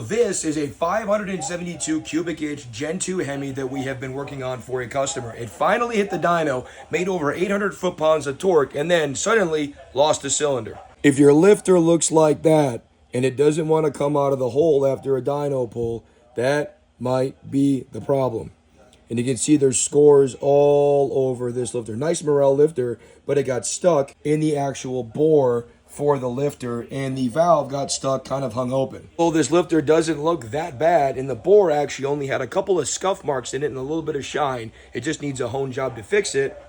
This is a 572 cubic inch Gen 2 Hemi that we have been working on for a customer. It finally hit the dyno, made over 800 foot-pounds of torque, and then suddenly lost a cylinder. If your lifter looks like that and it doesn't want to come out of the hole after a dyno pull, that might be the problem. And you can see there's scores all over this lifter. Nice Morel lifter, but it got stuck in the actual bore for the lifter, and the valve got stuck, kind of hung open. Well, this lifter doesn't look that bad, and the bore actually only had a couple of scuff marks in it and a little bit of shine. It just needs a hone job to fix it.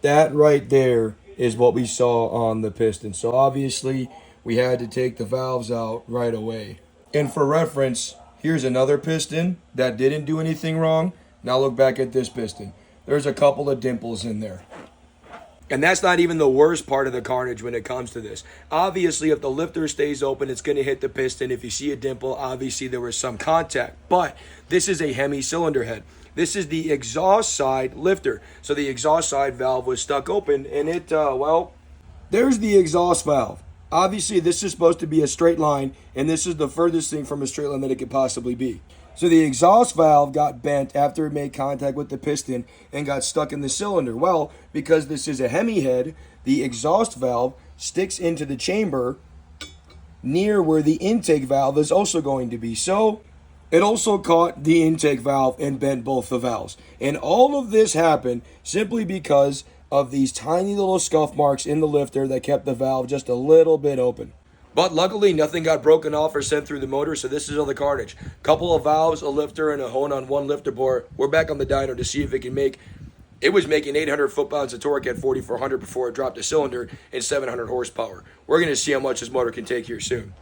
That right there is what we saw on the piston. So obviously, we had to take the valves out right away. And for reference, here's another piston that didn't do anything wrong. Now look back at this piston. There's a couple of dimples in there. And that's not even the worst part of the carnage when it comes to this. Obviously, if the lifter stays open, it's going to hit the piston. If you see a dimple, obviously there was some contact. But this is a Hemi cylinder head. This is the exhaust side lifter. So the exhaust side valve was stuck open, and well, there's the exhaust valve. Obviously, this is supposed to be a straight line, and this is the furthest thing from a straight line that it could possibly be. So the exhaust valve got bent after it made contact with the piston and got stuck in the cylinder. Well, because this is a Hemi head, the exhaust valve sticks into the chamber near where the intake valve is also going to be. So it also caught the intake valve and bent both the valves. And all of this happened simply because of these tiny little scuff marks in the lifter that kept the valve just a little bit open. But luckily, nothing got broken off or sent through the motor, so this is all the carnage. Couple of valves, a lifter, and a hone on one lifter bore. We're back on the dyno to see if it can make... It was making 800 foot-pounds of torque at 4,400 before it dropped a cylinder and 700 horsepower. We're going to see how much this motor can take here soon.